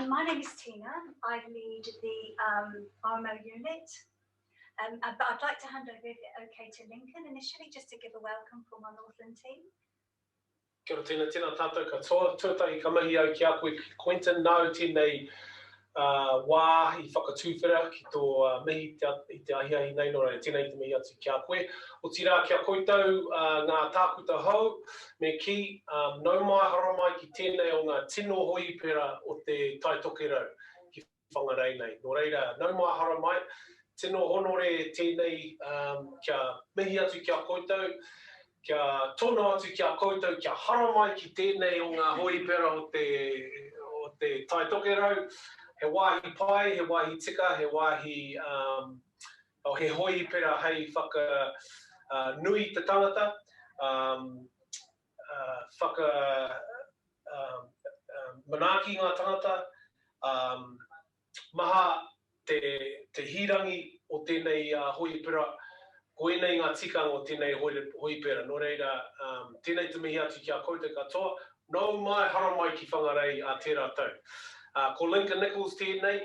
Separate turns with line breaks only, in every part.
My name is Tina. I lead the RMO unit. But I'd like to hand over, if okay, to Lincoln initially, just to give a welcome from our Northland team.
Kia ora tēnā tātou katoa, tuatahi ka mahi au ki a koe Quentin, nau tēnei wā I whakatūwhera ki tō mihi I te ahiahi nei, no rei tēnei te mihi atu ki a koe. O tira kia koutou ngā tākuta hau, me ki nau mai hara mai ki tēnei o ngā tino hoi pera o te taitokero ki Whangarei nei. No reira, nau mai hara mai, tino honore tēnei kia mihi atu ki a koutou, kia tono atu ki a koutou, kia hara mai ki tēnei o ngā hoi pera o te taitokero. He wāhi pai, he wāhi tika, he wāhi he hoi pera hei whaka nui te tangata, whaka manaki ngā tangata, maha te hirangi o tēnei hoi pera, koenei ngā tikanga o tēnei hoi pera. No reira, tēnei te mihi atu ki a koutou katoa, nau mai hara mai ki Whangarei a tērā tau. Ko Lincoln Nichols tēnei,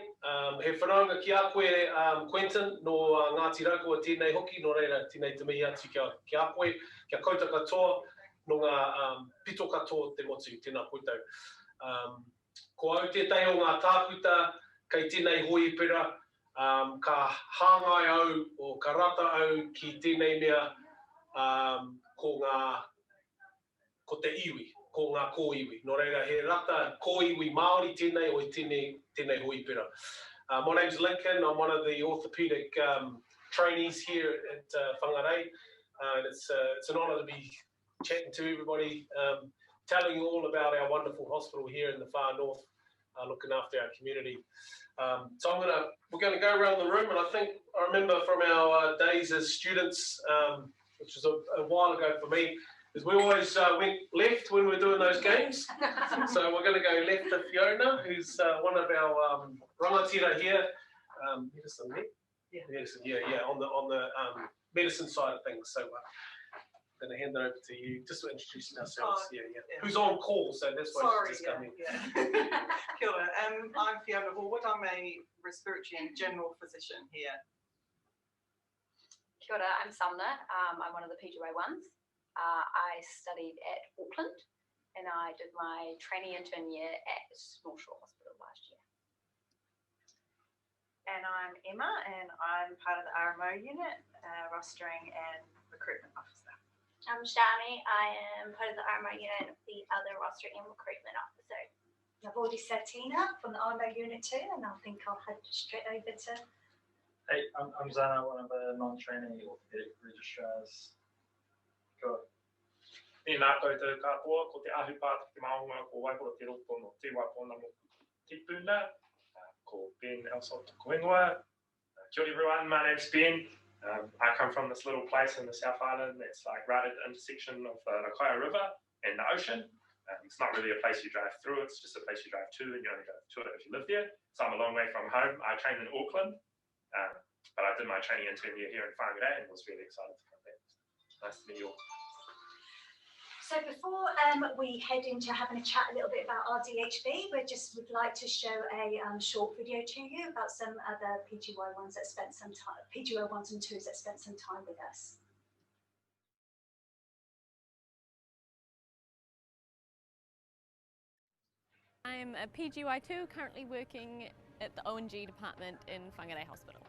he whanaunga ki a koe Quentin no Ngāti Raukua tēnei hoki, no reira tēnei te mihi atu ki a koe, kia koutou katoa, no ngā pito katoa te motu, tēnā koutou. Ko au tētai o ngā tākuta, kei tēnei hoi pera, ka hāngai au o ka rata au ki tēnei mea ko te iwi. Ko ngā kōiwi. No reira, he rata kōiwi Māori tēnei o tēnei hoi pera. My name's Lincoln. I'm one of the orthopedic trainees here at Whangarei. It's an honour to be chatting to everybody, telling you all about our wonderful hospital here in the far north, looking after our community. So we're going to go around the room, and I remember from our days as students, which was a while ago for me, is we always went left when we were doing those games. So we're going to go left to Fiona, who's one of our rangatira here. Medicine, yeah? Medicine, yeah, on the medicine side of things. So I'm going to hand it over to you, just to introduce ourselves. Yeah. Who's on call, so that's why she's just come in.
Kia ora. I'm Fiona Horwood. I'm a respiratory and general physician here.
Kia ora, I'm Sumner. I'm one of the PGY1s. I studied at Auckland and I did my training intern year at North Shore Hospital last year.
And I'm Emma and I'm part of the RMO unit, rostering and recruitment officer.
I'm Shani. I am part of the RMO unit, the other rostering and recruitment officer.
I've already said Tina from the RMO unit too, and I think I'll head straight over to...
Hey, I'm Zana, one of the non-trainee orthopedic registrars.
Tēnā koutou katoa, ko te ahu pātaki te maunga, ko Waipora te roto no te waipona mo tipuna, ko Ben Elsot ko ingoa. Kia ora everyone, my name's Ben. I come from this little place in the South Island that's like right at the intersection of the Rakaia River and the ocean. It's not really a place you drive through, it's just a place you drive to, and you only go to it if you live there. So I'm a long way from home. I trained in Auckland, but I did my training intern year here in Whangarei and was really excited to come back. Nice to meet you all.
So before we head into having a chat a little bit about our DHB, we just would like to show a short video to you about some other PGY1s that spent some time, PGY1s and 2s that spent some time with us.
I'm a PGY2 currently working at the O&G department in Whangarei Hospital.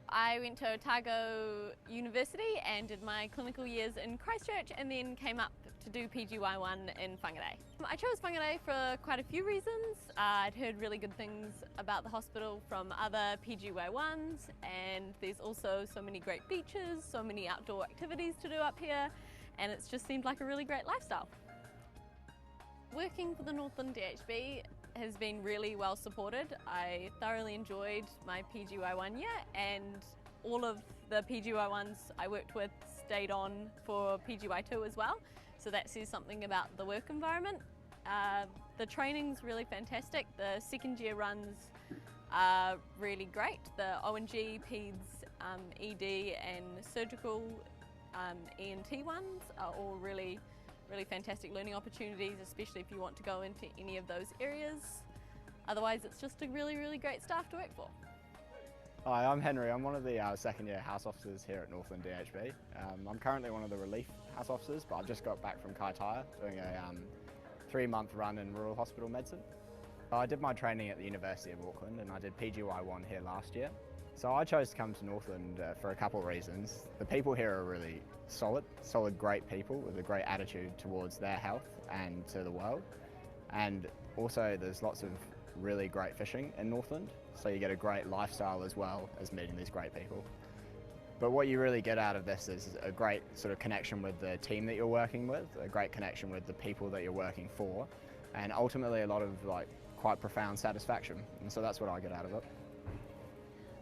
I went to Otago University and did my clinical years in Christchurch and then came up to do PGY1 in Whangarei. I chose Whangarei for quite a few reasons. I'd heard really good things about the hospital from other PGY1s, and there's also so many great beaches, so many outdoor activities to do up here, and it's just seemed like a really great lifestyle. Working for the Northland DHB has been really well supported. I thoroughly enjoyed my PGY1 year, and all of the PGY1s I worked with stayed on for PGY2 as well. So that says something about the work environment. The training's really fantastic. The second year runs are really great. The O&G, PEDS, ED and surgical ENT ones are all really fantastic learning opportunities, especially if you want to go into any of those areas. Otherwise, it's just a really, really great staff to work for.
Hi, I'm Henry. I'm one of the second year house officers here at Northland DHB. I'm currently one of the relief house officers, but I've just got back from Kaitaia doing a 3-month run in rural hospital medicine. I did my training at the University of Auckland and I did PGY1 here last year. So I chose to come to Northland for a couple of reasons. The people here are really solid, great people with a great attitude towards their health and to the world. And also there's lots of really great fishing in Northland, so you get a great lifestyle as well as meeting these great people. But what you really get out of this is a great sort of connection with the team that you're working with, a great connection with the people that you're working for, and ultimately a lot of quite profound satisfaction. And so that's what I get out of it.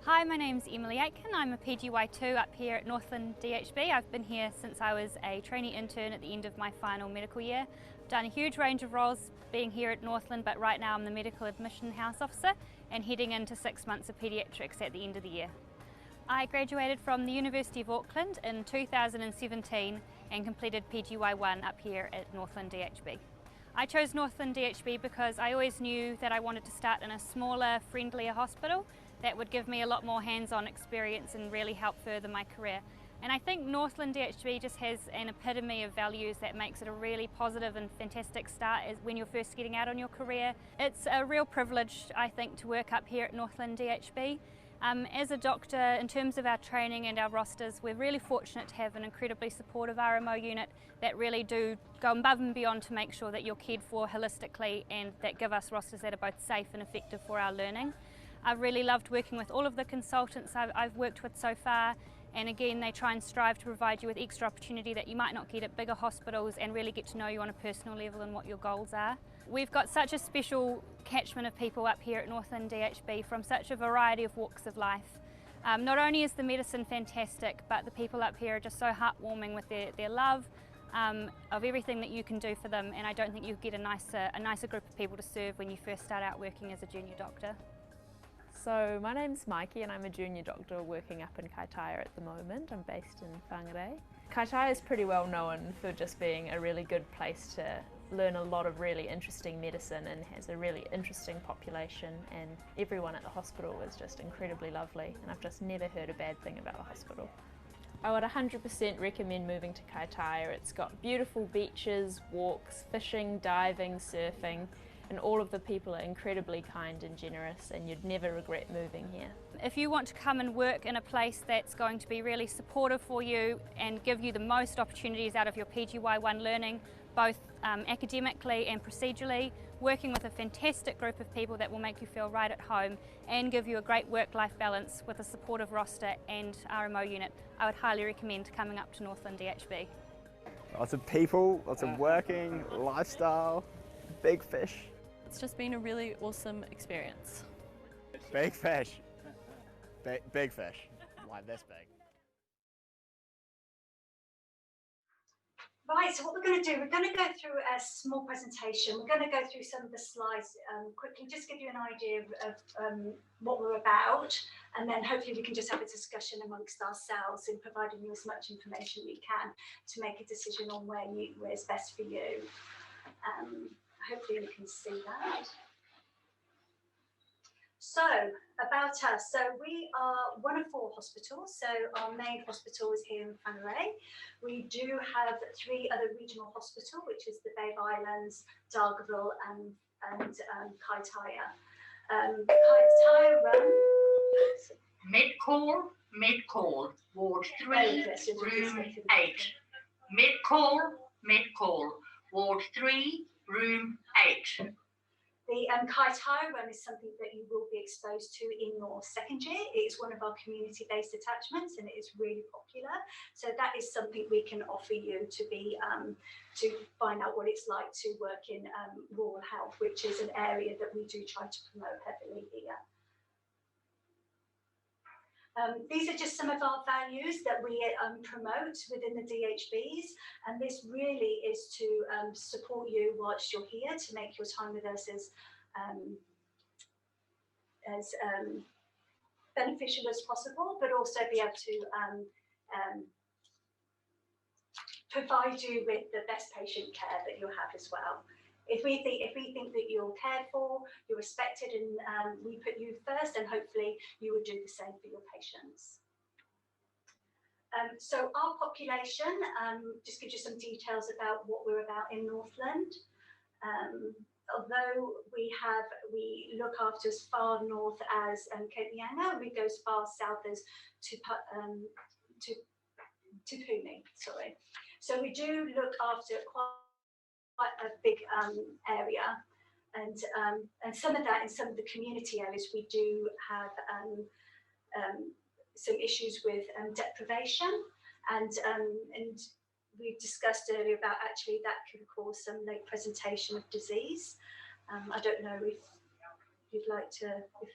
Hi, my name's Emily Aitken. I'm a PGY2 up here at Northland DHB. I've been here since I was a trainee intern at the end of my final medical year. I've done a huge range of roles being here at Northland, but right now I'm the medical admission house officer and heading into 6 months of paediatrics at the end of the year. I graduated from the University of Auckland in 2017 and completed PGY1 up here at Northland DHB. I chose Northland DHB because I always knew that I wanted to start in a smaller, friendlier hospital that would give me a lot more hands-on experience and really help further my career. And I think Northland DHB just has an epitome of values that makes it a really positive and fantastic start when you're first getting out on your career. It's a real privilege, I think, to work up here at Northland DHB. As a doctor, in terms of our training and our rosters, we're really fortunate to have an incredibly supportive RMO unit that really do go above and beyond to make sure that you're cared for holistically and that give us rosters that are both safe and effective for our learning. I've really loved working with all of the consultants I've worked with so far, and again they try and strive to provide you with extra opportunity that you might not get at bigger hospitals and really get to know you on a personal level and what your goals are. We've got such a special catchment of people up here at Northland DHB from such a variety of walks of life. Not only is the medicine fantastic, but the people up here are just so heartwarming with their love of everything that you can do for them, and I don't think you get a nicer group of people to serve when you first start out working as a junior doctor.
So my name's Mikey and I'm a junior doctor working up in Kaitaia at the moment. I'm based in Whangarei. Kaitaia is pretty well known for just being a really good place to learn a lot of really interesting medicine and has a really interesting population, and everyone at the hospital is just incredibly lovely, and I've just never heard a bad thing about the hospital. I would 100% recommend moving to Kaitaia. It's got beautiful beaches, walks, fishing, diving, surfing, and all of the people are incredibly kind and generous, and you'd never regret moving here.
If you want to come and work in a place that's going to be really supportive for you and give you the most opportunities out of your PGY1 learning, both academically and procedurally, working with a fantastic group of people that will make you feel right at home and give you a great work-life balance with a supportive roster and RMO unit, I would highly recommend coming up to Northland DHB.
Lots of people, lots of working, lifestyle, big fish.
It's just been a really awesome experience.
Big fish. Big fish. Like this big.
Right, so what we're going to do, we're going to go through a small presentation. We're going to go through some of the slides quickly, just give you an idea of what we're about, and then hopefully we can just have a discussion amongst ourselves in providing you as much information we can to make a decision on where is best for you. Hopefully you can see that. So, about us. So we are one of 4 hospitals. So our main hospital is here in Whangarei. We do have 3 other regional hospitals, which is the Bay Islands, Dargaville and Kaitaia. Kaitaia runs...
Mid-call, Ward 3, Room 8. Mid-call, Ward 3, Room 8.
The Kaitaia run is something that you will be exposed to in your second year. It is one of our community-based attachments and it is really popular. So that is something we can offer you to find out what it's like to work in rural health, which is an area that we do try to promote heavily here. These are just some of our values that we promote within the DHBs, and this really is to support you whilst you're here, to make your time with us as beneficial as possible, but also be able to provide you with the best patient care that you'll have as well if we think that you're cared for, you're respected, and we put you first, and hopefully you would do the same for your patients. So our population, just gives you some details about what we're about in Northland. Although we look after as far north as Cape Mianga, we go as far south as to Puni, sorry. So we do look after quite a big area, and some of that in some of the community areas we do have some issues with deprivation, and we discussed earlier about actually that can cause some late presentation of disease. I don't know if you'd like to, if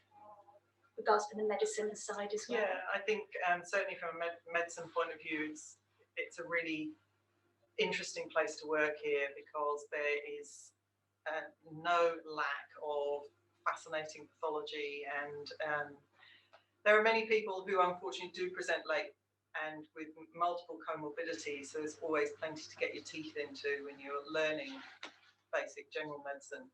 regards to the medicine side as well.
Yeah, I think certainly from a medicine point of view, it's a really interesting place to work here, because there is no lack of fascinating pathology, and there are many people who unfortunately do present late and with multiple comorbidities, so there's always plenty to get your teeth into when you're learning basic general medicine.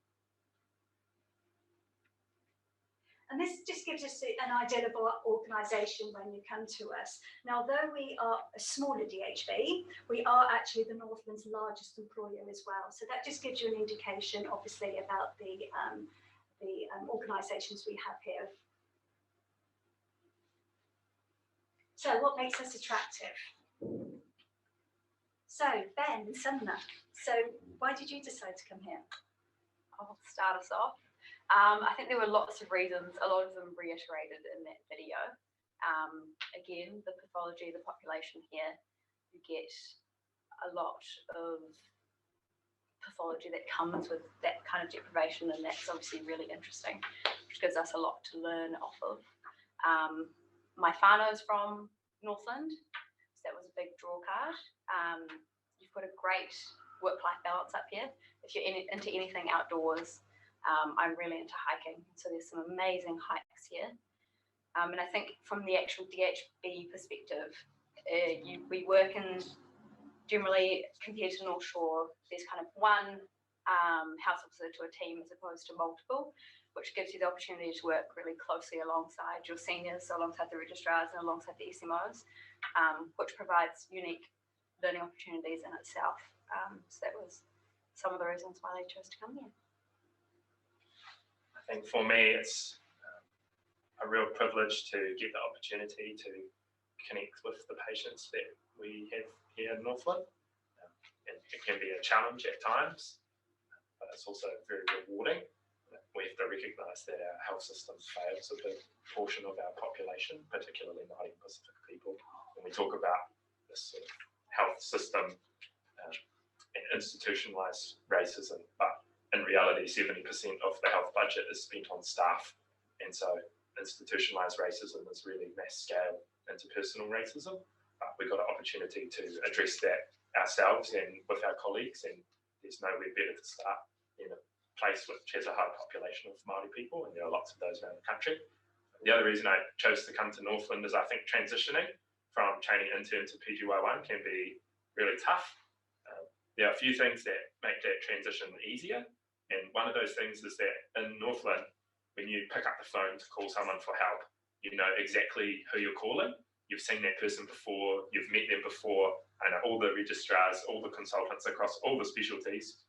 And this just gives us an idea of our organisation when you come to us. Now, although we are a smaller DHB, we are actually the Northland's largest employer as well. So that just gives you an indication, obviously, about the organisations we have here. So what makes us attractive? So Ben and Sumner, so why did you decide to come here?
I'll start us off. I think there were lots of reasons, a lot of them reiterated in that video. Again, the pathology, the population here, you get a lot of pathology that comes with that kind of deprivation, and that's obviously really interesting, which gives us a lot to learn off of. My whānau's from Northland, so that was a big draw card. You've got a great work-life balance up here. If you're into anything outdoors, I'm really into hiking, so there's some amazing hikes here. And I think from the actual DHB perspective, we work in, generally compared to North Shore, there's kind of one house officer to a team as opposed to multiple, which gives you the opportunity to work really closely alongside your seniors, alongside the registrars and alongside the SMOs, which provides unique learning opportunities in itself. So that was some of the reasons why they chose to come here.
I think for me, it's a real privilege to get the opportunity to connect with the patients that we have here in Northland. And it can be a challenge at times, but it's also very rewarding. We have to recognise that our health system fails a big portion of our population, particularly Māori and Pacific people. When we talk about this sort of health system and institutionalised racism, but in reality, 70% of the health budget is spent on staff. And so institutionalised racism is really mass scale interpersonal racism. But we've got an opportunity to address that ourselves and with our colleagues, and there's nowhere better to start in a place which has a high population of Māori people, and there are lots of those around the country. The other reason I chose to come to Northland is I think transitioning from training intern to PGY1 can be really tough. There are a few things that make that transition easier. And one of those things is that in Northland, when you pick up the phone to call someone for help, you know exactly who you're calling. You've seen that person before, you've met them before. I know all the registrars, all the consultants across all the specialties,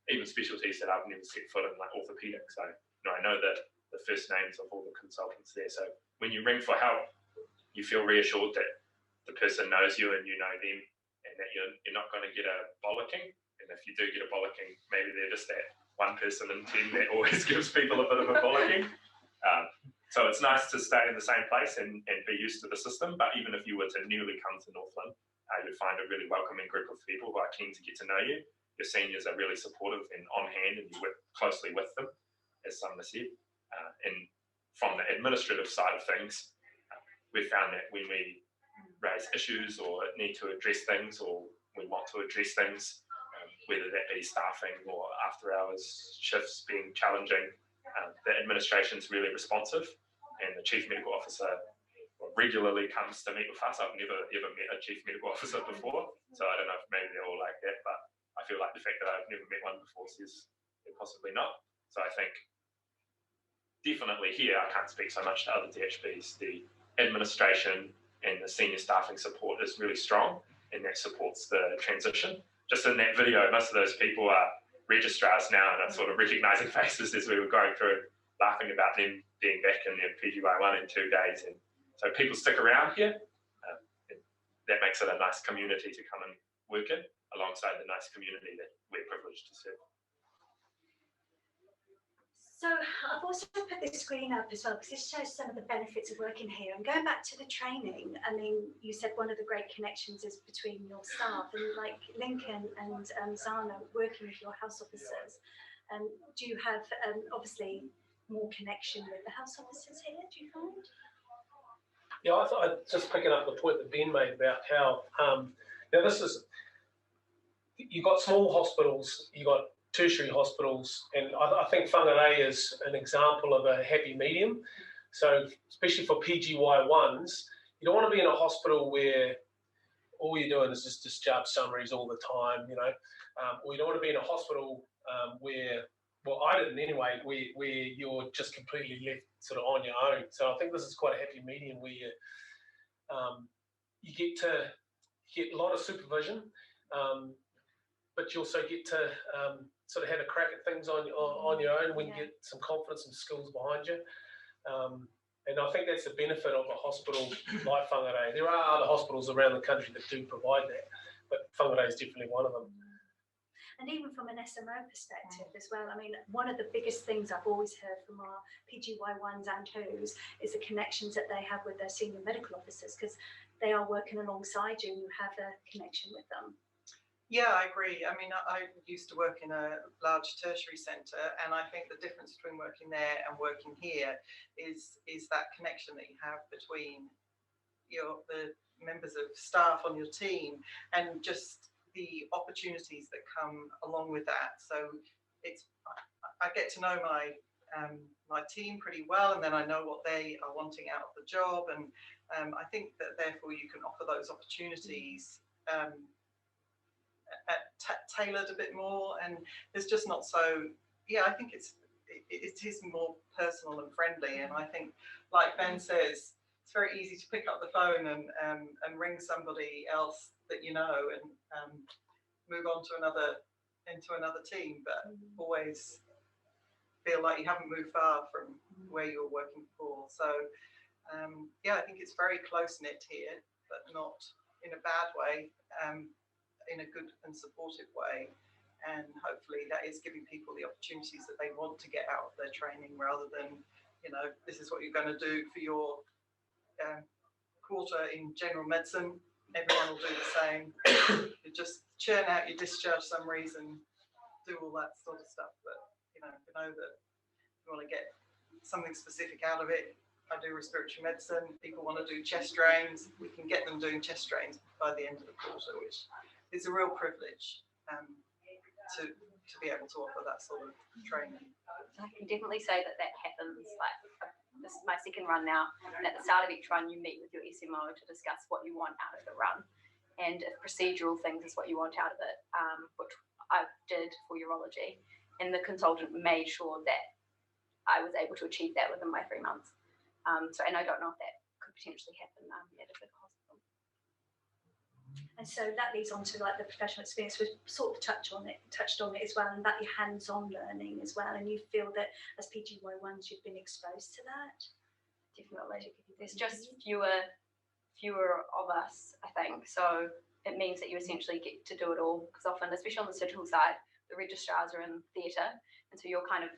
even specialties that I've never set foot in, like orthopedics. So I know that the first names of all the consultants there. So when you ring for help, you feel reassured that the person knows you and you know them, and that you're not going to get a bollocking. And if you do get a bollocking, maybe they're just that one person in 10 that always gives people a bit of a bollocking. So it's nice to stay in the same place and be used to the system. But even if you were to newly come to Northland, you'd find a really welcoming group of people who are keen to get to know you. Your seniors are really supportive and on hand, and you work closely with them, as Sumner said. And from the administrative side of things, we found that when we raise issues or need to address things, or we want to address things, whether that be staffing or after hours shifts being challenging, the administration's really responsive, and the chief medical officer regularly comes to meet with us. I've never ever met a chief medical officer before, so I don't know if maybe they're all like that, but I feel like the fact that I've never met one before says they're possibly not. So I think definitely here, I can't speak so much to other DHBs, the administration and the senior staffing support is really strong, and that supports the transition. Just in that video, most of those people are registrars now, and I'm sort of recognising faces as we were going through, laughing about them being back in their PGY1 in 2 days. And so people stick around here. And that makes it a nice community to come and work in, alongside the nice community that we're privileged to serve.
So I've also put this screen up as well because this shows some of the benefits of working here. And going back to the training, I mean, you said one of the great connections is between your staff, and like Lincoln and Zana working with your house officers. Do you have obviously more connection with the house officers here, do you find?
Yeah, I thought I'd just picking up the point that Ben made about how this is, you've got small hospitals, you've got tertiary hospitals, and I think Whangarei is an example of a happy medium. So especially for PGY1s, you don't want to be in a hospital where all you're doing is just discharge summaries all the time, you know, or you don't want to be in a hospital where, well, I didn't anyway, where you're just completely left sort of on your own. So I think this is quite a happy medium where you get a lot of supervision, but you also get to sort of have a crack at things on your own when you get some confidence and skills behind you. And I think that's the benefit of a hospital like Whangarei. There are other hospitals around the country that do provide that, but Whangarei is definitely one of them.
And even from an SMO perspective as well, I mean, one of the biggest things I've always heard from our PGY1s and 2s is the connections that they have with their senior medical officers, because they are working alongside you and you have a connection with them.
Yeah, I agree. I mean, I used to work in a large tertiary centre, and I think the difference between working there and working here is that connection that you have between the members of staff on your team and just the opportunities that come along with that. So I get to know my team pretty well, and then I know what they are wanting out of the job, and I think that therefore you can offer those opportunities tailored a bit more, and it's just not so. Yeah, I think it is more personal and friendly, and I think, like Ben says, it's very easy to pick up the phone and ring somebody else that you know and move on to another team, but always feel like you haven't moved far from where you were working before. So yeah, I think it's very close knit here, but not in a bad way. In a good and supportive way, and hopefully that is giving people the opportunities that they want to get out of their training, rather than, you know, this is what you're going to do for your quarter in general medicine, everyone will do the same. You just churn out your discharge summaries and do all that sort of stuff, but you know that you want to get something specific out of it. I do respiratory medicine, people want to do chest drains, we can get them doing chest drains by the end of the quarter, which is a real privilege to be able to offer that sort of training.
I can definitely say that happens. Like, this is my second run now, and at the start of each run you meet with your SMO to discuss what you want out of the run, and if procedural things is what you want out of it, which I did for urology, and the consultant made sure that I was able to achieve that within my 3 months. And I don't know if that could potentially happen at a big hospital.
And so that leads on to like the professional experience. We've sort of touched on it as well, and about your hands-on learning as well. And you feel that as PGY1s, you've been exposed to that?
Definitely. There's just fewer of us, I think. So it means that you essentially get to do it all, because often, especially on the surgical side, the registrars are in theatre, and so you're kind of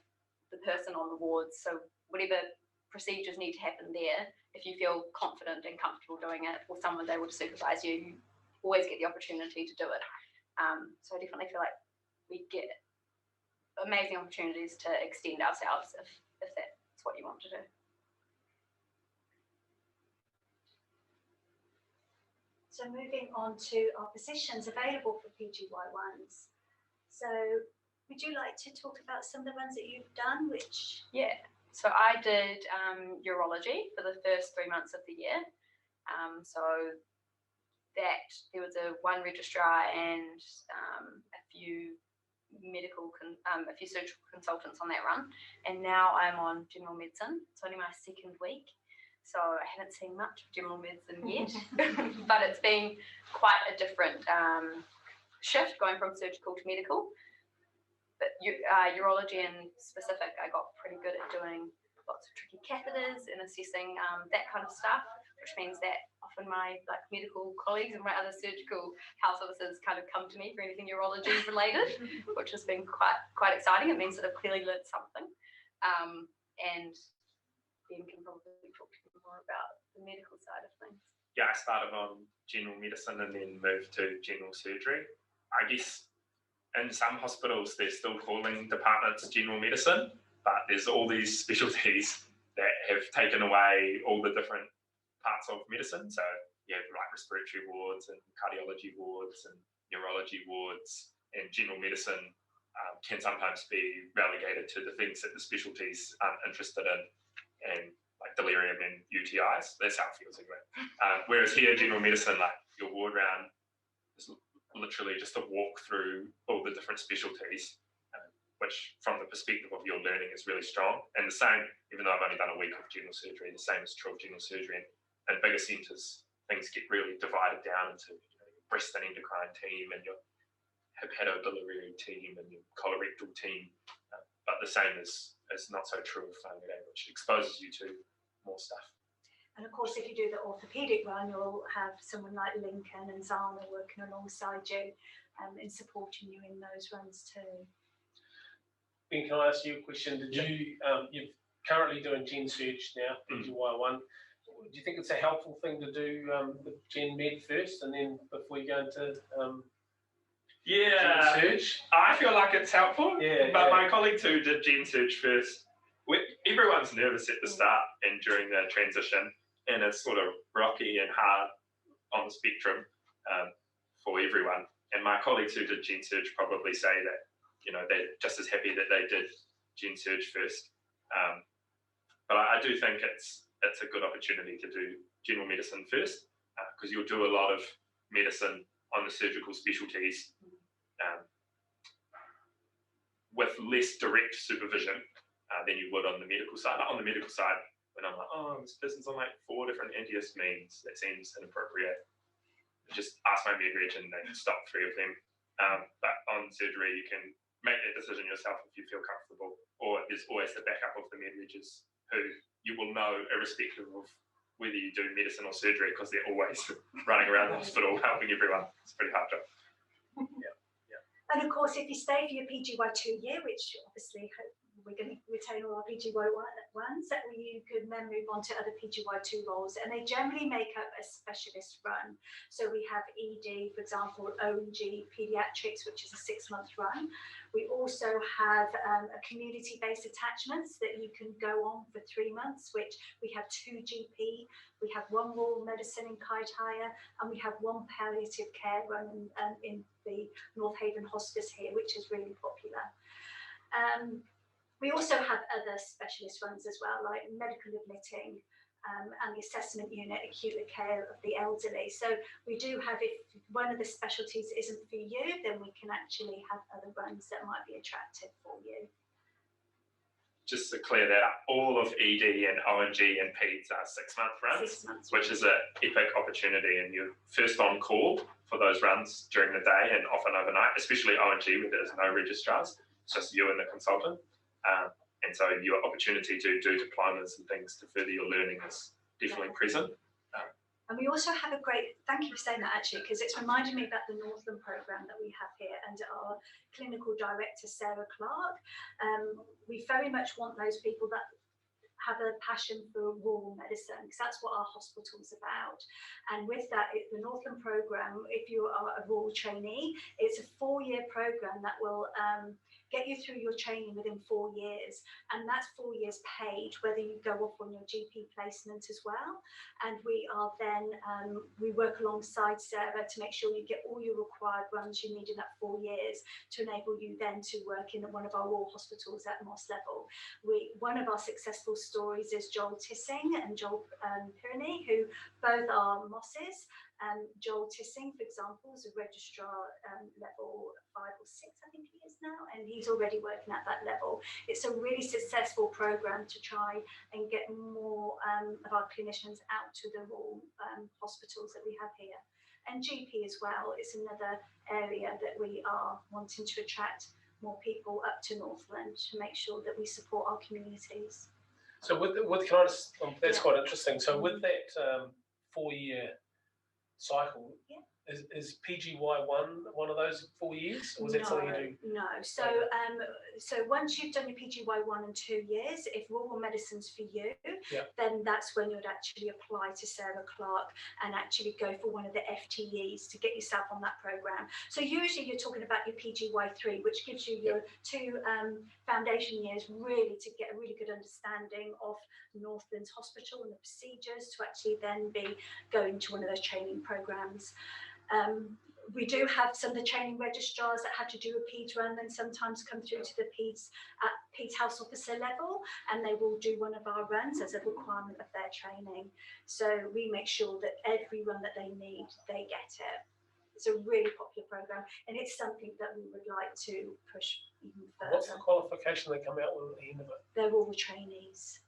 the person on the wards. So whatever procedures need to happen there, if you feel confident and comfortable doing it, or someone's able to supervise you, you always get the opportunity to do it. So I definitely feel like we get amazing opportunities to extend ourselves if that's what you want to do.
So moving on to our positions available for PGY1s. So would you like to talk about some of the ones that you've done?
Yeah, so I did urology for the first 3 months of the year. So that there was one registrar and a few a few surgical consultants on that run, and now I'm on general medicine. It's only my second week, so I haven't seen much of general medicine yet, but it's been quite a different shift going from surgical to medical. But urology in specific, I got pretty good at doing lots of tricky catheters and assessing that kind of stuff, which means that often my medical colleagues and my other surgical house officers kind of come to me for anything urology related, which has been quite exciting. It means that I've clearly learned something, and Ben can probably talk to you more about the medical side of things.
Yeah, I started on general medicine and then moved to general surgery. I guess in some hospitals they're still calling departments general medicine, but there's all these specialties that have taken away all the different parts of medicine. So you have respiratory wards and cardiology wards and neurology wards, and general medicine can sometimes be relegated to the things that the specialties aren't interested in, and delirium and UTIs. That's how it feels anyway. Whereas here, general medicine, your ward round is literally just a walk through all the different specialties, which from the perspective of your learning is really strong. And the same, even though I've only done a week of general surgery, the same is true of general surgery. And bigger centres, things get really divided down into your breast and endocrine team and your hepatobiliary team and your colorectal team. But the same is not so true of Whangarei, which exposes you to more stuff.
And of course, if you do the orthopaedic run, you'll have someone like Lincoln and Zana working alongside you in supporting you in those runs too.
Ben, can I ask you a question? Did you, you're currently doing Gen Surg now, PGY1. Do you think it's a helpful thing to do the Gen Med first and then before you go into
Gen Surg? I feel like it's helpful, but my colleagues who did Gen Surg first, everyone's nervous at the start and during the transition, and it's sort of rocky and hard on the spectrum for everyone. And my colleagues who did Gen Surg probably say that, they're just as happy that they did Gen Surg first. But I do think it's a good opportunity to do general medicine first, because you'll do a lot of medicine on the surgical specialties with less direct supervision than you would on the medical side. On the medical side, when I'm like, oh, this person's on 4 different antihistamines, that seems inappropriate. Just ask my med reg and they can stop 3 of them. But on surgery, you can make that decision yourself if you feel comfortable, or there's always the backup of the med regs who you will know irrespective of whether you do medicine or surgery, because they're always running around the hospital helping everyone. It's a pretty hard job.
And of course, if you stay for your PGY2 year, which obviously we're going to retain all our PGY1s, that you could then move on to other PGY2 roles, and they generally make up a specialist run. So we have ED, for example, ONG, Pediatrics, which is a 6-month run. We also have a community-based attachments that you can go on for 3 months, which we have 2 GP, we have 1 rural medicine in Kaitaia, and we have 1 palliative care run in the North Haven Hospice here, which is really popular. We also have other specialist runs as well, like medical admitting and the assessment unit, acute care of the elderly. So we do have, if one of the specialties isn't for you, then we can actually have other runs that might be attractive for you.
Just to clear that up, all of ED and ONG and PEDS are 6-month runs, which is an epic opportunity, and you're first on call for those runs during the day and often overnight, especially ONG where there's no registrars, it's just you and the consultant. And so your opportunity to do diplomas and things to further your learning is definitely present.
And we also have a great, thank you for saying that actually, because it's reminded me about the Northland programme that we have here under our clinical director, Sarah Clark. We very much want those people that have a passion for rural medicine, because that's what our hospital is about. And with that, the Northland programme, if you are a rural trainee, it's a 4-year programme that will get you through your training within 4 years, and that's 4 years paid, whether you go off on your GP placement as well. And we are then, we work alongside Sarah to make sure you get all your required runs you need in that 4 years to enable you then to work in one of our rural hospitals at MOS level. One of our successful stories is Joel Tissing and Joel Pirney, who both are MOSs, Joel Tissing, for example, is a registrar level 5 or 6, I think he is now, and he's already working at that level. It's a really successful program to try and get more of our clinicians out to the rural hospitals that we have here. And GP as well is another area that we are wanting to attract more people up to Northland to make sure that we support our communities.
So with can I just, that's quite interesting. So with that 4-year cycle, is PGY one of those 4 years, or is that something you do?
No. So so once you've done your PGY 1 and 2 years, if rural medicine's for you, then that's when you'd actually apply to Sarah Clark and actually go for one of the FTEs to get yourself on that program. So usually you're talking about your PGY 3, which gives you your 2 foundation years really to get a really good understanding of Northlands Hospital and the procedures to actually then be going to one of those training programs. We do have some of the training registrars that have to do a PEDS run and sometimes come through to the PEDS at PEDS house officer level, and they will do one of our runs as a requirement of their training. So we make sure that every run that they need, they get it. It's a really popular program, and it's something that we would like to push even further.
What's the qualification they come out with at the end of it?
They're all trainees.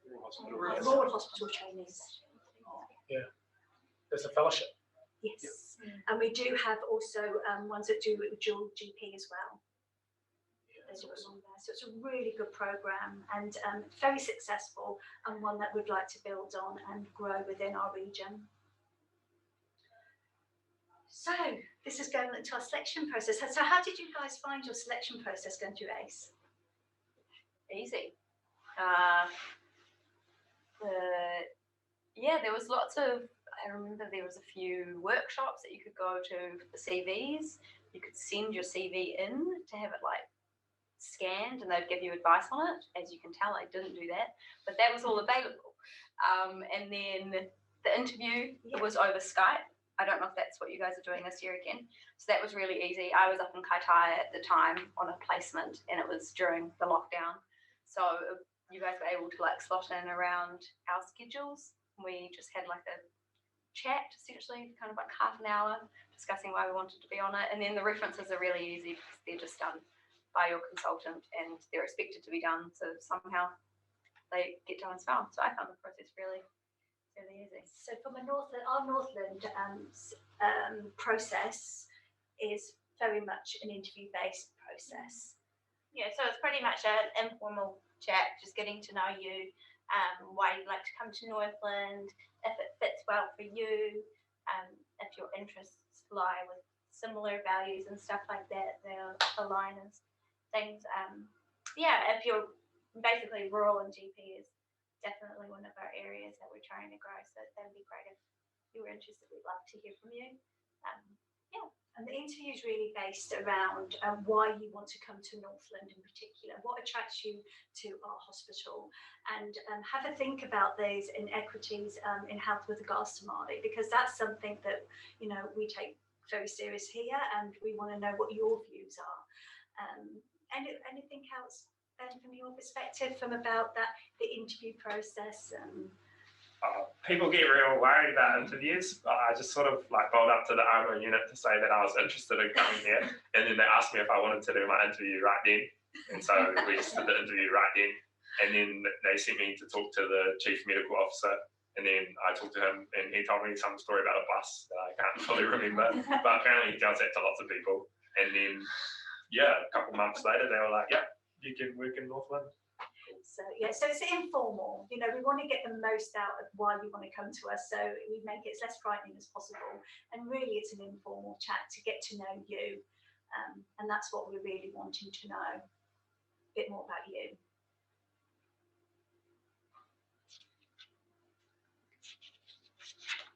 Rural hospital trainees.
Yeah. There's a fellowship.
Yes, and we do have also ones that do dual GP as well. So it's a really good program and very successful, and one that we'd like to build on and grow within our region. So this is going into our selection process. So how did you guys find your selection process going through ACE?
Easy. Yeah, there was lots of, I remember there was a few workshops that you could go to for CVs. You could send your CV in to have it like scanned and they'd give you advice on it. As you can tell, I didn't do that, but that was all available. And then the interview was over Skype. I don't know if that's what you guys are doing this year again. So that was really easy. I was up in Kaitaia at the time on a placement, and it was during the lockdown. So you guys were able to like slot in around our schedules. We just had like a chat, essentially, kind of like half an hour, discussing why we wanted to be on it. And then the references are really easy because they're just done by your consultant and they're expected to be done. So somehow they get done as well. So I found the process really easy.
So from our Northland process is very much an interview-based process.
Yeah, so it's pretty much an informal chat, just getting to know you, why you'd like to come to Northland, if it fits well for you, if your interests lie with similar values and stuff like that, they'll align and things. Yeah, if you're basically rural and GP is definitely one of our areas that we're trying to grow, so that'd be great if you were interested. We'd love to hear from you. Yeah.
And the interview is really based around why you want to come to Northland in particular, what attracts you to our hospital, and have a think about those inequities in health with regards to Māori, because that's something that, you know, we take very serious here, and we want to know what your views are. Anything else, Ben, from your perspective, from about the interview process?
People get real worried about interviews, but I just sort of like bowled up to the RMO unit to say that I was interested in coming here, and then they asked me if I wanted to do my interview right then, and so we just did the interview right then, and then they sent me to talk to the chief medical officer, and then I talked to him, and he told me some story about a bus that I can't fully remember, but apparently he tells that to lots of people, and then yeah, a couple months later they were like, yeah, you can work in Northland.
So yeah, so it's informal. You know, we want to get the most out of why you want to come to us, so we make it as less frightening as possible. And really, it's an informal chat to get to know you, and that's what we're really wanting to know a bit more about you.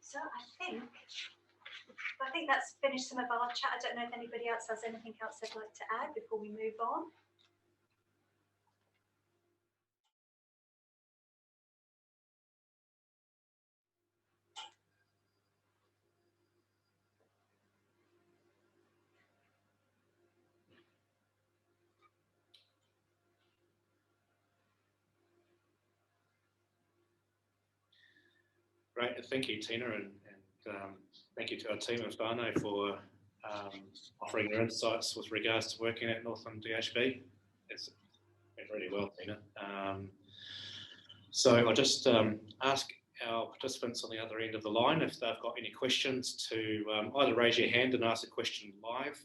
So I think that's finished some of our chat. I don't know if anybody else has anything else they'd like to add before we move on.
Great, thank you, Tina, and thank you to our team at Whangarei for offering their insights with regards to working at Northland DHB. It's been really well, Tina. So I'll just ask our participants on the other end of the line if they've got any questions to either raise your hand and ask a question live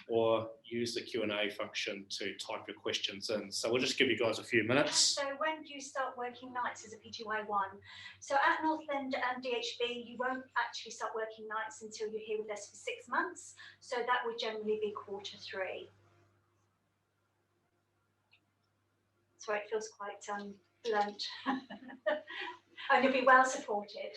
or use the Q&A function to type your questions in. So we'll just give you guys a few minutes.
So when do you start working nights as a PGY1? So at Northland DHB, you won't actually start working nights until you're here with us for 6 months. So that would generally be Q3. So it feels quite blunt. And you'll be well supported.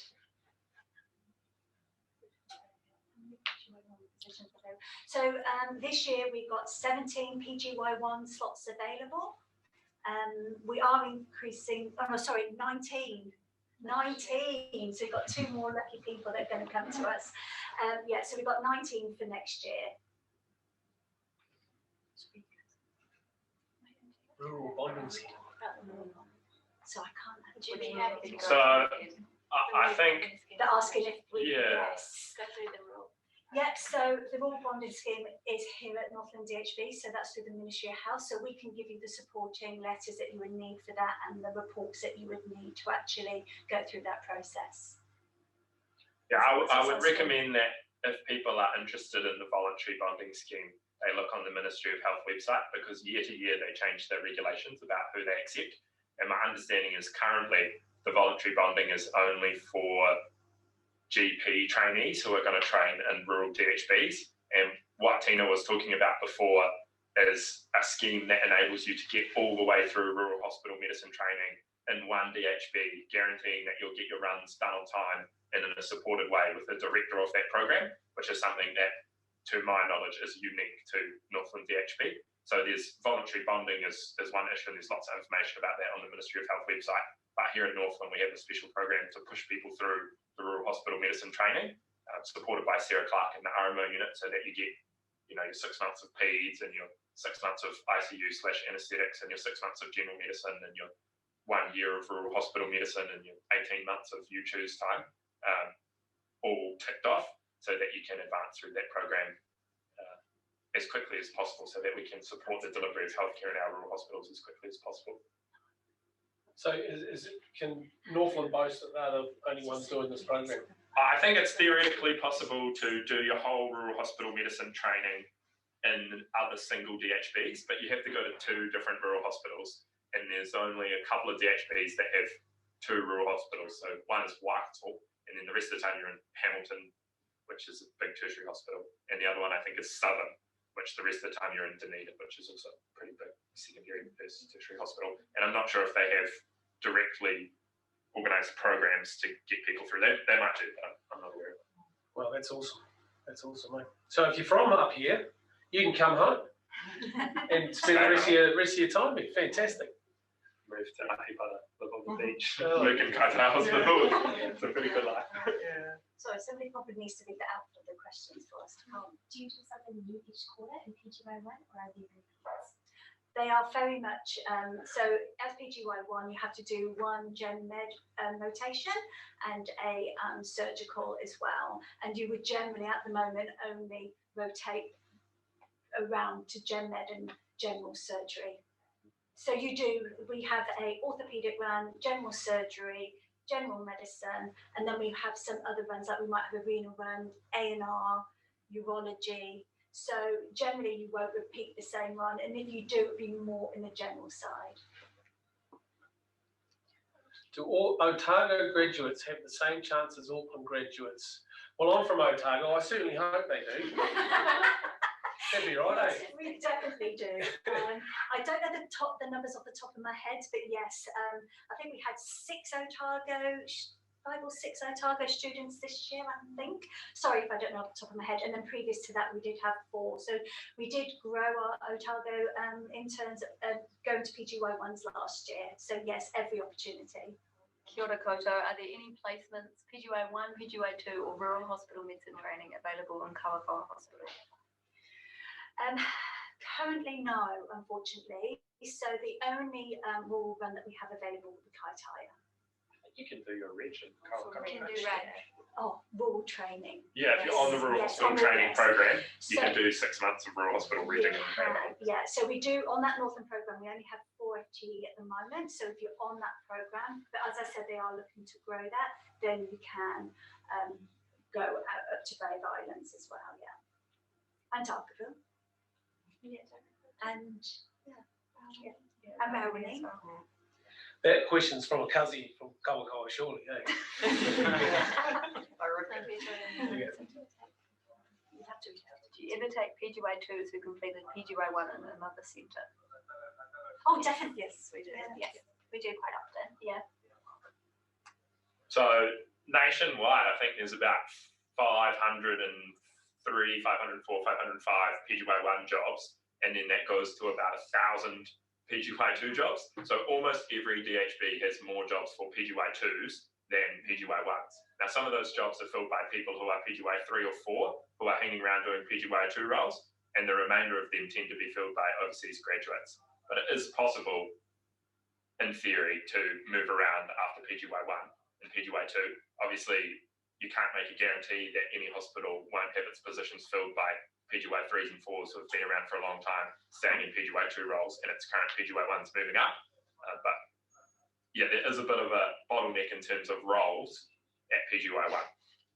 So this year we've got 17 PGY1 slots available. We are increasing, 19. 19, so we've got 2 more lucky people that are going to come to us. Yeah, so we've got 19 for next year.
Rural bonding scheme.
So I can't actually.
So I think
they're asking if we
yes.
Go through the rule. Yep, so the rural bonding scheme is here at Northland DHB, so that's through the Ministry of Health, so we can give you the supporting letters that you would need for that and the reports that you would need to actually go through that process.
Yeah, I would recommend that if people are interested in the voluntary bonding scheme, they look on the Ministry of Health website, because year to year they change their regulations about who they accept. And my understanding is currently the voluntary bonding is only for GP trainees who are going to train in rural DHBs. And what Tina was talking about before is a scheme that enables you to get all the way through rural hospital medicine training in one DHB, guaranteeing that you'll get your runs done on time and in a supported way with the director of that program, which is something that, to my knowledge, is unique to Northland DHB. So there's voluntary bonding is one issue, and there's lots of information about that on the Ministry of Health website. But here at Northland, we have a special program to push people through the rural hospital medicine training, supported by Sarah Clark in the RMO unit, so that you get, your 6 months of peds and your 6 months of ICU/anaesthetics and your 6 months of general medicine and your 1 year of rural hospital medicine and your 18 months of you choose time, all ticked off, so that you can advance through that program as quickly as possible, so that we can support the delivery of healthcare in our rural hospitals as quickly as possible.
So can Northland boast that they're the only ones doing this program?
I think it's theoretically possible to do your whole rural hospital medicine training in other single DHBs, but you have to go to 2 different rural hospitals, and there's only a couple of DHBs that have 2 rural hospitals. So one is Waikato, and then the rest of the time you're in Hamilton, which is a big tertiary hospital, and the other one I think is Southern, which the rest of the time you're in Dunedin, which is also a pretty big secondary tertiary hospital. And I'm not sure if they have directly organised programs to get people through that. They might do, but I'm not aware of it.
Well, that's awesome. That's awesome, mate. So if you're from up here, you can come home and spend the rest of your time here. Fantastic.
Move to Mahi, live on the beach, work in Korero Hospital. It's a pretty good life.
Yeah. Sorry, somebody probably needs to read that out for the questions for us.
Do you do something new each quarter in PGY1, or are they repeats?
They are very much, so as PGY1, you have to do 1 gen med rotation and a surgical as well. And you would generally, at the moment, only rotate around to gen med and general surgery. So we have a orthopedic run, general surgery, general medicine, and then we have some other runs, like we might have a renal run, A&R, urology. So generally you won't repeat the same run, and if you do, it'll be more in the general side.
Do all Otago graduates have the same chance as Auckland graduates? Well, I'm from Otago. I certainly hope they do. That'd be right,
yes, we definitely do. I don't know the numbers off the top of my head, but yes, I think we had 5 or 6 Otago students this year, I think. Sorry if I don't know off the top of my head. And then previous to that, we did have 4. So we did grow our Otago interns going to PGY1s last year. So yes, every opportunity.
Kia ora koutou. Are there any placements, PGY1, PGY2 or rural hospital medicine training available in Korero Hospital?
Currently, no, unfortunately. So the only rural run that we have available will be Kaitaia.
You can do your reg and
We can do reg.
Oh, rural training.
Yeah, if you're on the rural
Yes,
hospital
on the-
training
yes.
program, you
So-
can do 6 months of rural hospital reading.
Yeah, so we do on that Northern program. We only have 4 FTE at the moment. So if you're on that program, but as I said, they are looking to grow that. Then you can go up to Bay Islands as well. Yeah, and Tarkaville.
Yes.
And and Marini.
That question's from a cousin from Kawakawa, surely, eh?
I reckon.
Yeah.
Do you ever take PGY2s who completed PGY1 in another centre?
Oh, definitely.
Yes, we do. Yes, we do quite often. Yeah.
So nationwide, I think there's about 503, 504, 505 PGY1 jobs, and then that goes to about 1,000 PGY2 jobs. So almost every DHB has more jobs for PGY2s than PGY1s. Now, some of those jobs are filled by people who are PGY3 or 4, who are hanging around doing PGY2 roles, and the remainder of them tend to be filled by overseas graduates. But it is possible, in theory, to move around after PGY1 and PGY2. Obviously, you can't make a guarantee that any hospital won't have its positions filled by PGY3s and 4s who have been around for a long time, staying in PGY2 roles, and its current PGY1s moving up. But yeah, there is a bit of a bottleneck in terms of roles at PGY1.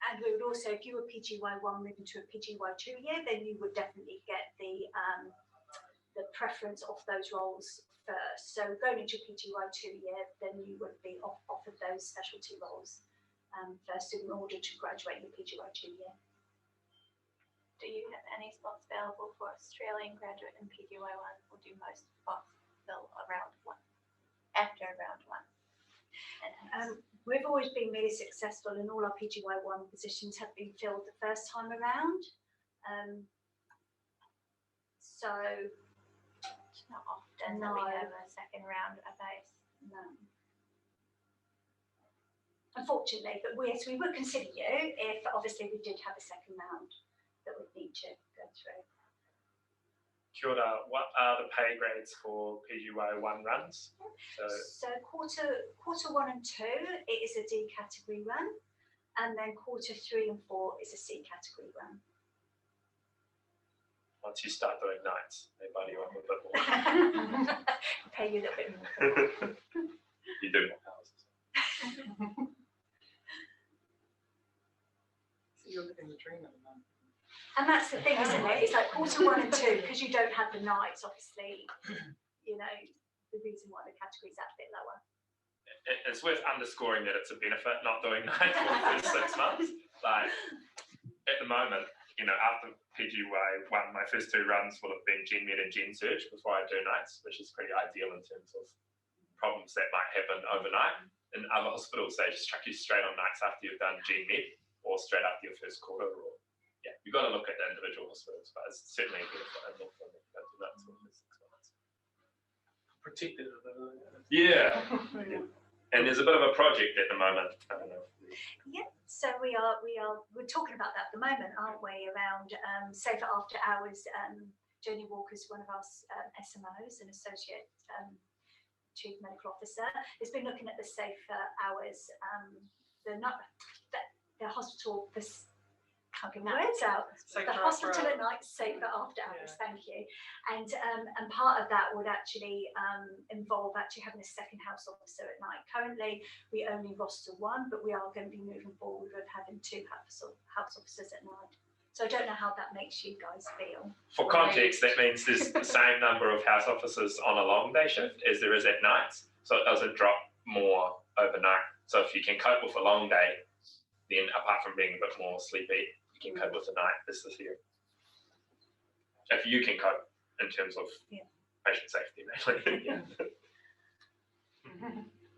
And we would also, if you were PGY1 moving to a PGY2 year, then you would definitely get the preference of those roles first. So going into a PGY2 year, then you would be offered those specialty roles first in order to graduate your PGY2 year.
Do you have any spots available for Australian graduate in PGY1, or do most spots fill around 1 after round 1?
We've always been really successful, and all our PGY1 positions have been filled the first time around. So
it's not often that we have a second round at base.
No. Unfortunately, but yes, we would consider you if obviously we did have a second round that would need to go through.
Kia ora, what are the pay grades for PGY1 runs?
So quarter 1 and 2, it is a D category run, and then quarter 3 and 4 is a C category run.
Once you start doing nights, they buddy you up a bit more.
Pay you a little bit more.
You do more hours.
So you're living the dream at the moment.
And that's the thing, isn't it? It's like quarter 1 and 2, because you don't have the nights, obviously, you know, the reason why the category is that bit lower.
It's worth underscoring that it's a benefit not doing nights for the first 6 months. Like, at the moment, you know, after PGY1, my first 2 runs will have been Gen Med and Gen Surge before I do nights, which is pretty ideal in terms of problems that might happen overnight. In other hospitals, they just chuck you straight on nights after you've done Gen Med, or straight after your first quarter, or yeah, you've got to look at the individual hospitals, but it's certainly a benefit in Northland if you don't do nights for the first 6 months.
Protected.
Yeah. And there's a bit of a project at the moment. I don't know.
Yeah, so we're talking about that at the moment, aren't we? Around safer after hours. Jenny Walker's one of our SMOs, an associate chief medical officer, has been looking at the safer hours. The hospital. Can't get my words out. The hospital at night, safer after hours. Yeah. Thank you. And part of that would actually involve actually having a second house officer at night. Currently, we only roster 1, but we are going to be moving forward with having 2 house officers at night. So I don't know how that makes you guys feel.
For context, that means there's the same number of house officers on a long day shift as there is at nights, so it doesn't drop more overnight. So if you can cope with a long day, then apart from being a bit more sleepy, you can cope with the night. This is here. If you can cope in terms of patient safety, mainly. Yeah.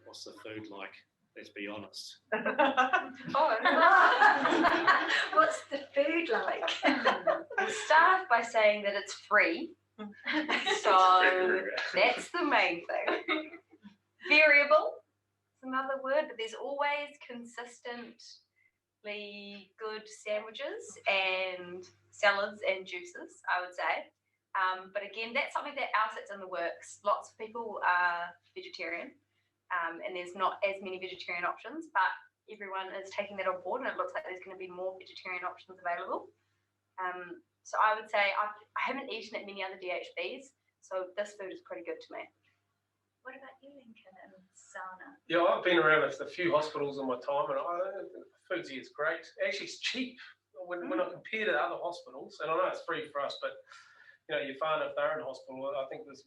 What's the food like? Let's be honest.
What's the food like?
We'll start by saying that it's free. So that's the main thing. Variable is another word, but there's always consistently good sandwiches and salads and juices, I would say. But again, that's something that else that's in the works. Lots of people are vegetarian. and there's not as many vegetarian options, but everyone is taking that on board, and it looks like there's going to be more vegetarian options available. So I would say I haven't eaten at many other DHBs, so this food is pretty good to me.
What about you, Lincoln and Sana?
Yeah, I've been around a few hospitals in my time, and the food here is great. Actually, it's cheap when I compare to other hospitals, and I know it's free for us, but you know, your whānau, if they're in hospital, I think it's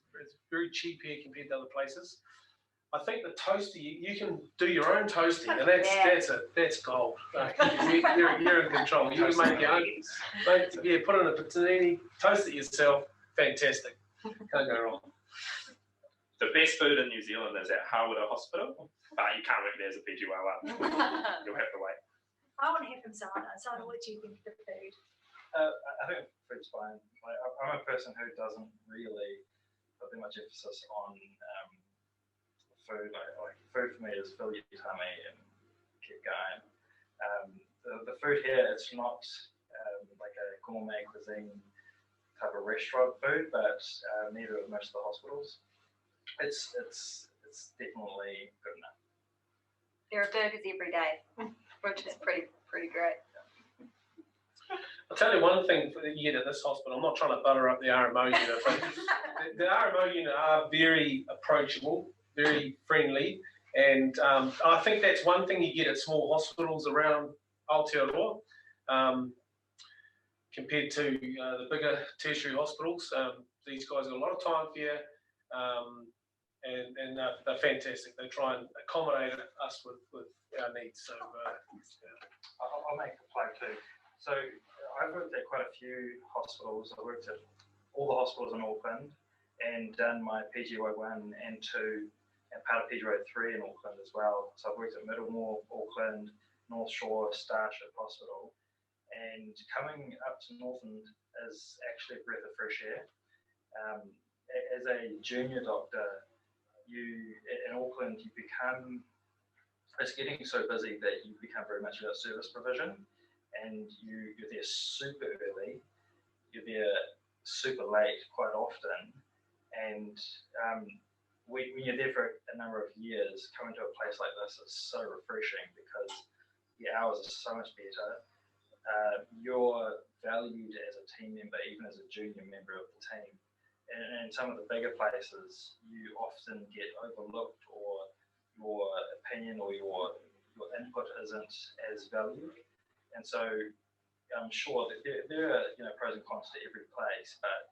very cheap here compared to other places. I think the toasty, you can do your own toasty, and that's gold. You're in control. You can make your own. Put in a panini, toast it yourself. Fantastic. Can't go wrong.
The best food in New Zealand is at Whangarei Hospital, but you can't work there as a PGY1. You'll have to wait.
I want to hear from Sana. Sana, what do you think of the food?
I think food's fine. Like, I'm a person who doesn't really put too much emphasis on food. Like food for me is fill your tummy and keep going. The food here, it's not like a gourmet cuisine type of restaurant food, but neither of most of the hospitals. It's definitely good enough.
There are burgers every day, which is pretty great.
I'll tell you one thing for the unit at this hospital. I'm not trying to butter up the RMO unit, but the RMO unit are very approachable, very friendly, and I think that's one thing you get at small hospitals around Aotearoa compared to the bigger tertiary hospitals. These guys have a lot of time for you, and they're fantastic. They try and accommodate us with our needs. So
I'll make a plug too. So I've worked at quite a few hospitals. I worked at all the hospitals in Auckland and done my PGY1 and 2 and part of PGY3 in Auckland as well. So I've worked at Middlemore, Auckland, North Shore, Starship Hospital, and coming up to Northland is actually a breath of fresh air. As a junior doctor, in Auckland, it's getting so busy that you become very much about service provision, and you're there super early, you're there super late quite often, and when you're there for a number of years, coming to a place like this is so refreshing because the hours are so much better. You're valued as a team member, even as a junior member of the team. And in some of the bigger places, you often get overlooked, or your opinion or your input isn't as valued. And so I'm sure that there are pros and cons to every place, but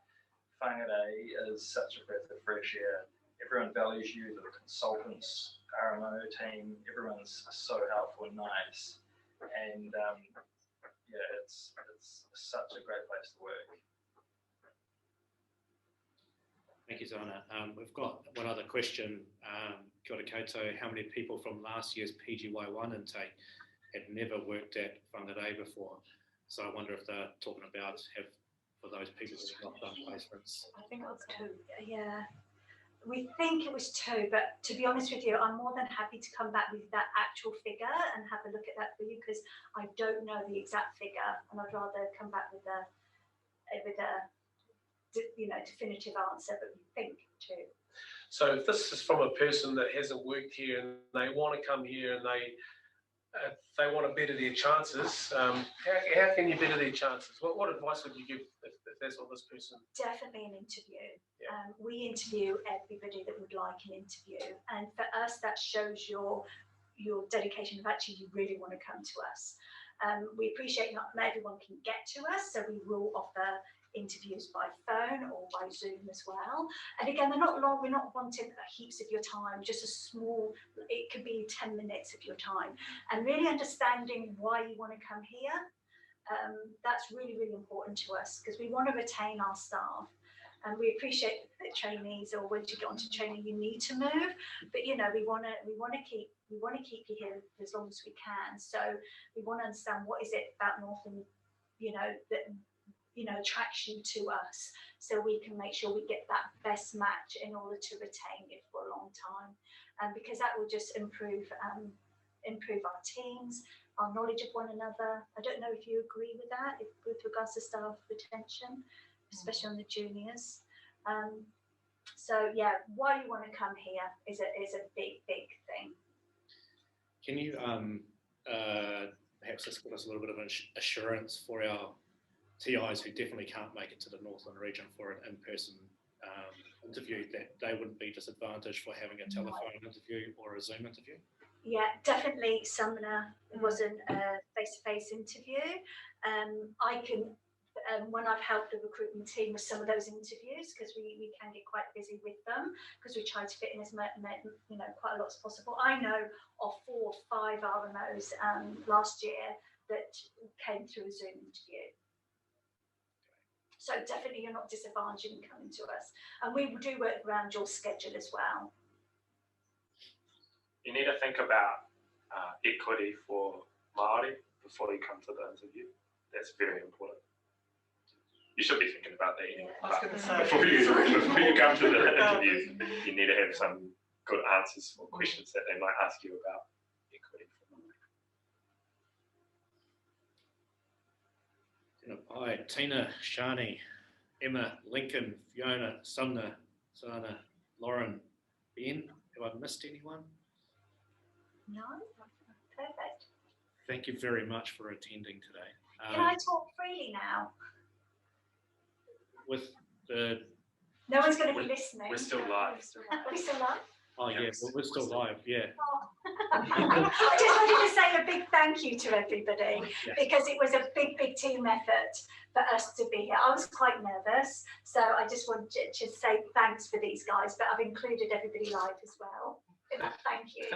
Whangarei is such a breath of fresh air. Everyone values you, the consultants, RMO team, everyone's so helpful and nice. And it's such a great place to work.
Thank you, Zana. We've got one other question. Kia ora koutou. How many people from last year's PGY1 intake had never worked at Whangarei before? So I wonder if they're talking about for those people who have not done placements.
I think it was 2. Yeah, we think it was 2, but to be honest with you, I'm more than happy to come back with that actual figure and have a look at that for you, because I don't know the exact figure, and I'd rather come back with a definitive answer, but we think 2.
So if this is from a person that hasn't worked here and they want to come here and they want to better their chances, how can you better their chances? What advice would you give if that's what this person?
Definitely an interview.
Yeah.
We interview everybody that would like an interview, and for us that shows your dedication of actually you really want to come to us. We appreciate not everyone can get to us, so we will offer interviews by phone or by Zoom as well. And again, they're not long, we're not wanting heaps of your time, just a small, it could be 10 minutes of your time. And really understanding why you want to come here, that's really, really important to us, because we want to retain our staff. And we appreciate that trainees, or once you get onto training, you need to move. But we want to keep you here for as long as we can. So we want to understand what is it about Northland, that attracts you to us, so we can make sure we get that best match in order to retain you for a long time, because that will just improve our teams, our knowledge of one another. I don't know if you agree with that, with regards to staff retention, especially on the juniors. So yeah, why you want to come here is a big thing.
Can you perhaps just give us a little bit of assurance for our TIs who definitely can't make it to the Northland region for an in-person interview, that they wouldn't be disadvantaged for having a telephone interview or a Zoom interview?
Yeah, definitely Sumner wasn't a face-to-face interview. I can, when I've helped the recruitment team with some of those interviews, because we can get quite busy with them, because we try to fit in as quite a lot as possible. I know of 4 or 5 RMOs last year that came through a Zoom interview. So definitely you're not disadvantaged in coming to us. And we do work around your schedule as well.
You need to think about equity for Māori before you come to the interview. That's very important. You should be thinking about that anyway.
Yeah,
before you come to the interview, you need to have some good answers for questions that they might ask you about equity for Māori.
Hi, Tina, Shani, Emma, Lincoln, Fiona, Sumner, Sana, Lauren, Ben. Have I missed anyone?
No, perfect.
Thank you very much for attending today.
Can I talk freely now?
With the...
No one's going to be listening.
We're still live.
Are we still live?
Oh yeah, well, we're still live, yeah.
I just wanted to say a big thank you to everybody, because it was a big team effort for us to be here. I was quite nervous, so I just wanted to say thanks for these guys, but I've included everybody live as well. Thank you.